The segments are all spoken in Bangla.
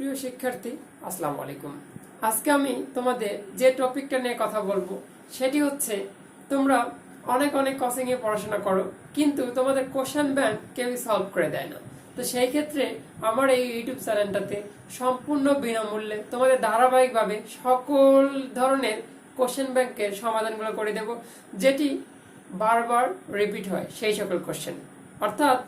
প্রিয় শিক্ষার্থী, আসসালামু আলাইকুম। আজকে আমি তোমাদের যে টপিকটা নিয়ে কথা বলবো সেটি হচ্ছে, তোমরা অনেক অনেক কোচিংয়ে পড়াশোনা করো, কিন্তু তোমাদের কোশ্চেন ব্যাংক কেউই সলভ করে দেয় না। তো সেই ক্ষেত্রে আমার এই ইউটিউব চ্যানেলটাতে সম্পূর্ণ বিনামূল্যে তোমাদের ধারাবাহিকভাবে সকল ধরনের কোশ্চেন ব্যাংকের সমাধানগুলো করে দেব, যেটি বারবার রিপিট হয় সেই সকল কোশ্চেন। অর্থাৎ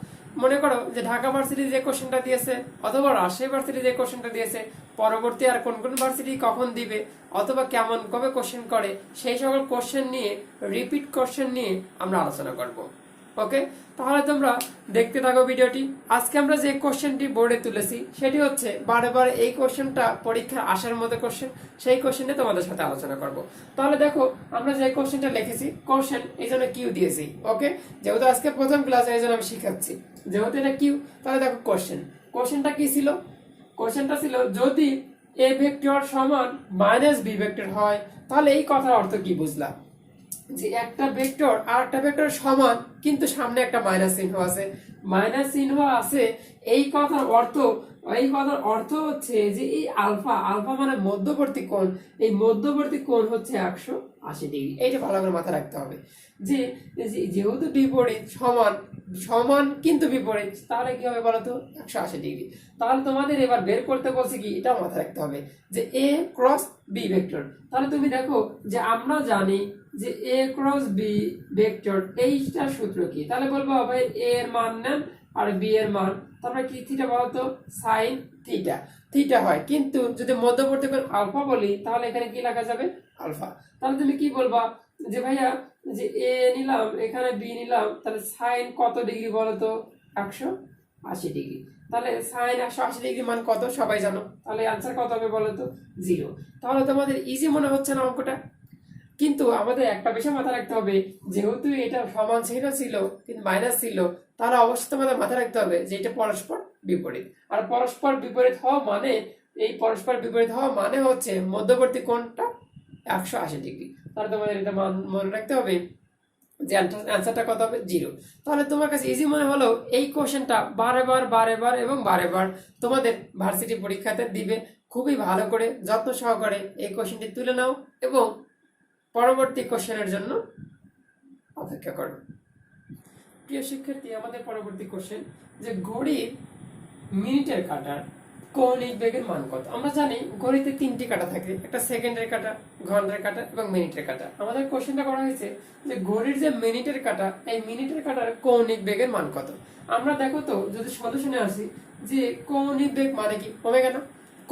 মনে করো যে ঢাকা ভার্সিটি যে কোশ্চেনটা দিয়েছে অথবা রাজশাহী ভার্সিটি যে কোশ্চেনটা দিয়েছে, পরবর্তী আর কোন কোন ভার্সিটি কখন দিবে অথবা কেমন কবে কোশ্চেন করে, সেই সকল কোশ্চেন নিয়ে, রিপিট কোশ্চেন নিয়ে আমরা আলোচনা করব। ওকে, তাহলে তোমরা দেখতে থাকো ভিডিওটি। আজকে আমরা যে কোশ্চেনটি বোর্ডে তুলেছি সেটি হচ্ছে বারে এই কোশ্চেনটা পরীক্ষার আসার মতো কোশ্চেন, সেই কোশ্চেনে তোমাদের সাথে আলোচনা করব। তাহলে দেখো, আমরা যে কোশ্চেনটা লিখেছি, কোশ্চেন এই জন্য কিউ দিয়েছি। ওকে, যেহেতু আজকে প্রথম ক্লাস এই জন্য আমি শিখাচ্ছি, যেহেতু এটা কিউ, তাহলে দেখো কোশ্চেনটা কি ছিল। কোশ্চেনটা ছিল, যদি এ ভেক্টর সমান মাইনাস বি ভেক্টর হয়, তাহলে এই কথার অর্থ কি বুঝলাম? যে একটা ভেক্টর আর একটা ভেক্টর সমান, কিন্তু সামনে একটা মাইনাস চিহ্ন আছে। মাইনাস চিহ্ন আছে, এই কথার অর্থ হচ্ছে যে এই আলফা মানে মধ্যবর্তী কোণ, এই মধ্যবর্তী কোণ হচ্ছে 180 ডিগ্রি। এইটা ভালো করে মাথায় রাখতে হবে যে যেহেতু বিপরীত সমান কিন্তু বিপরীত, তাহলে কি হবে বলতো? 180 ডিগ্রি। তাহলে তোমাদের এবার বের করতে বলছে কি, এটা মাথায় রাখতে হবে যে এ ক্রস বি ভেক্টর। তাহলে তুমি দেখো যে আমরা জানি যে এ ক্রস বি ভেক্টর, এইটার সূত্র কি? তাহলে বলবো ভাই এ এর মান নেন আর বি এর মান, তারপরে কি থিটা বলতো? সাইন থিটা হয়। কিন্তু যদি মধ্যবর্তী কোণ আলফা বলি, তাহলে এখানে কি লেখা যাবে? আলফা। তাহলে তুমি কি বলবা যে ভাইয়া, যে এ নিলাম, এখানে বি নিলাম, তাহলে সাইন কত ডিগ্রি বলতো? 180 ডিগ্রি। তাহলে সাইন 180 ডিগ্রি মান কত সবাই জানো, তাহলে আনসার কত হবে বলতো? 0। তাহলে তোমাদের ইজি মনে হচ্ছে না অঙ্কটা? কিন্তু আমাদের একটা বিষয় মাথায় রাখতে হবে, যেহেতু এটা সমান চিহ্ন ছিল কিন্তু মাইনাস ছিল, তাহলে অবশ্যই তোমাদের মাথায় রাখতে হবে যে এটা পরস্পর বিপরীত। আর পরস্পর বিপরীত হওয়া মানে, এই পরস্পর বিপরীত হওয়া মানে হচ্ছে মধ্যবর্তী কোণটা 180 ডিগ্রি। তাহলে তোমাদের এটা মনে রাখতে হবে যে অ্যান্সারটা কত হবে? 0। তাহলে তোমার কাছে ইজি মনে হলো এই কোশ্চেনটা বারেবার তোমাদের ভার্সিটি পরীক্ষাতে দিবে। খুবই ভালো করে যত্ন সহকারে এই কোশ্চেনটি তুলে নাও এবং পরবর্তী কোশ্চেনের জন্য অপেক্ষা করো। প্রিয় শিক্ষার্থী, আমাদের পরবর্তী কোশ্চেন, যে ঘড়ির মিনিটের কাঁটার কৌণিক বেগের মান কত? আমরা জানি ঘড়িতে 3টি কাঁটা থাকে, একটা সেকেন্ডের কাঁটা, ঘন্টার কাঁটা এবং মিনিটের কাঁটা। আমাদের কোশ্চেনটা করা হয়েছে যে ঘড়ির যে মিনিটের কাঁটা, এই মিনিটের কাঁটার কৌণিক বেগের মান কত? আমরা দেখো তো, যদি সলিউশনে আসি, যে কৌণিক বেগ মানে কি? ওমেগা না?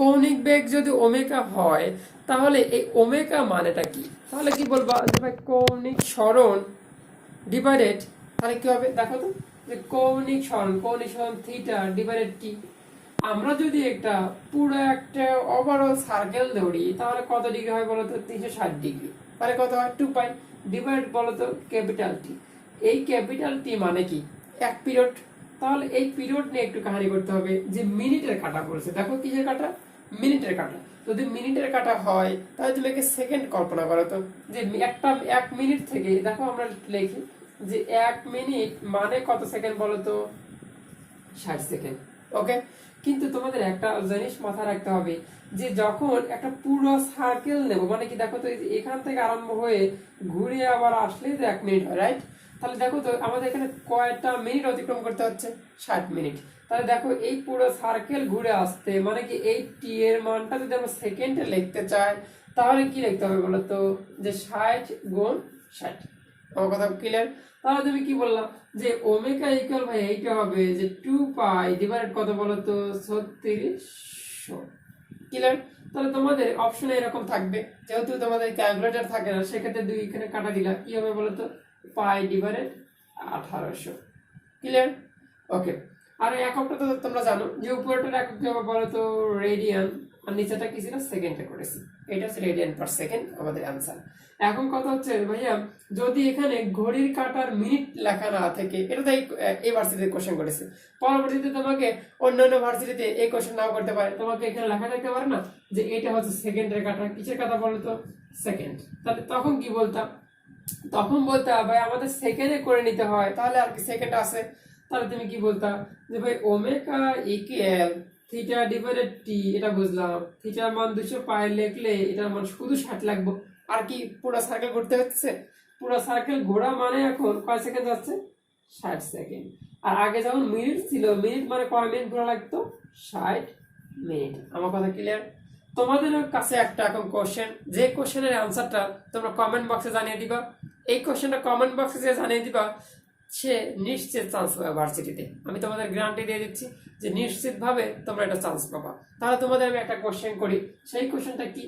কৌণিক বেগ যদি ওমেগা হয়, তাহলে এই ওমেগা মানেটা কি? তাহলে কি বলবা যে ভাই কৌণিক সরণ ডিভাইডেড, তাহলে কি হবে দেখো তো, যে কৌণিক সরণ থিটা ডিভাইডেড টি। আমরা যদি পুরো একটা ওভারঅল সার্কেল ধরি, তাহলে কত ডিগ্রি হয় বলতো? 360 ডিগ্রি। তাহলে কত হয়? 2 পাই ডিভাইড বলতো ক্যাপিটাল টি। এই ক্যাপিটাল টি মানে কি? 1 পিরিয়ড। তাহলে এই পিরিয়ড নিয়ে একটু কাহিনী করতে হবে, যে মিনিটের কাটা বলছে। দেখো কিসের কাটা? মিনিটের কাটা। যদি মিনিটের কাটা হয়, তাহলে তুমি একে সেকেন্ড কল্পনা করো তো, যে 1 মিনিট থেকে, দেখো আমরা লিখি যে 1 মিনিট মানে কত সেকেন্ড বলতো? 60 সেকেন্ড। ওকে, কিন্তু তোমাদের একটা জিনিস মাথায় রাখতে হবে, যে যখন একটা পুরো সার্কেল নেব, মানে কি দেখো তো, এখান থেকে আরম্ভ হয়ে ঘুরে আবার আসলে তো 1 মিনিট হয়, রাইট? তাহলে দেখো তো আমাদের এখানে কয়টা মিনিট অতিক্রম করতে হচ্ছে? 60 মিনিট। তাহলে দেখো এই পুরো সার্কেল ঘুরে আসতে, মানে কি এই টি এর মানটা যদি আমরা সেকেন্ডে লিখতে চাই, তাহলে কি লিখতে হবে বলতো? যে 60 গুণ 60। আমার কথা ক্লিয়ার? তাহলে তুমি কি বললাম যে ওমেগা ইকুয়াল ভাই এইটা হবে যে 2 পাই ডিভাইডেড কত বলতো? 3600। ক্লিয়ার? তাহলে তোমাদের অপশনে এরকম থাকবে, যেহেতু তোমাদের ক্যালকুলেটর থাকে না, সেক্ষেত্রে 2 এখানে কাটা দিলা, কি হবে বলতো? পাই ডিভাইডেড 1800। ক্লিয়ার? ওকে, আর এককটা তো তোমরা জানো যে উপরেরটা একক কি হবে বলতো? রেডিয়ান, আর নিচেটা কি ছিল? সেকেন্ডে করেছি। এটা হচ্ছে রেডিয়ান পার সেকেন্ড আমাদের অ্যানসার। এখন কথা হচ্ছে ভাইয়া, যদি এখানে ঘড়ির কাঁটার মিনিট লেখা না থাকে, এটা তো এই ভার্সিটিতে কোশ্চেন করেছে, পরবর্তীতে তোমাকে অন্যান্য ভার্সিটিতে এই কোশ্চেন নাও করতে পারে, তোমাকে এখানে লেখা থাকতে পারে না যে এটা হচ্ছে সেকেন্ডের কাঁটা। কিসের কাঁটা বলতো? সেকেন্ড। তাহলে তখন কি বলতাম? তখন বলতে ভাই আমাদের সেকেন্ডে করে নিতে হয়, তাহলে আর কি সেকেন্ড আছে। তাহলে তুমি কি বলতা যে ভাই ওমেগা ইকুয়াল থিটা ডিভাইডেড টি, এটা বুঝলাম। থিটার মান 200 পাই লিখলে এটার মান শুধু 60 লাগবে। আর কি পুরো সার্কেল ঘুরতে হচ্ছে? পুরো সার্কেল ঘোরা মানে এখন কয় সেকেন্ড যাচ্ছে? 60 সেকেন্ড। আর আগে যখন মিনিট ছিল, মিনিট মানে কয় মিনিট ঘোরা লাগতো? 60 মিনিট। আমার কথা ক্লিয়ার? তোমাদের কাছে একটা এখন কোশ্চেন, যে কোশ্চেনের অ্যান্সারটা তোমরা কমেন্ট বক্সে জানিয়ে দিবা। এই কোশ্চেনটা কমেন্ট বক্সে যে জানিয়ে দিবা সে নিশ্চিত চান্স পাবে ভার্সিটিতে। আমি তোমাদের গ্যারান্টি দিয়ে দিচ্ছি যে নিশ্চিতভাবে তোমরা এটা চান্স পাবা। তাহলে তোমাদের আমি একটা কোশ্চেন করি, সেই কোশ্চেনটা কি?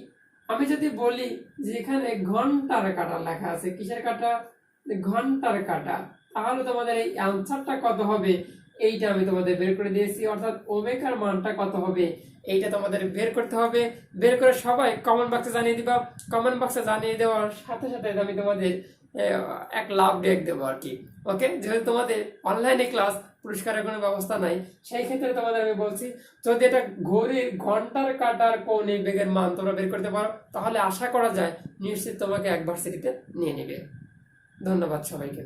আমি যদি বলি যে এখানে ঘন্টার কাঁটা লেখা আছে, কিসের কাঁটা? ঘন্টার কাঁটা, তাহলে তোমাদের এই অ্যান্সারটা কত হবে এইটা আমি তোমাদের বের করে দিয়েছি। অর্থাৎ ওমেগার মানটা কত হবে এইটা তোমাদের বের করতে হবে। বের করে সবাই কমেন্ট বক্সে জানিয়ে দিবা। কমেন্ট বক্সে জানিয়ে দেওয়ার সাথে সাথে আমি তোমাদের এক লাভ ডেক দেবো আর কি। ওকে, যেহেতু তোমাদের অনলাইনে ক্লাস, পুরস্কারের কোনো ব্যবস্থা নাই, সেই ক্ষেত্রে তোমাদের আমি বলছি যদি এটা ঘড়ির ঘন্টার কাঁটার কোন বেগের মান তোমরা বের করতে পারো, তাহলে আশা করা যায় নিশ্চিত তোমাকে এক ভার্সিটিতে নিয়ে নেবে। ধন্যবাদ সবাইকে।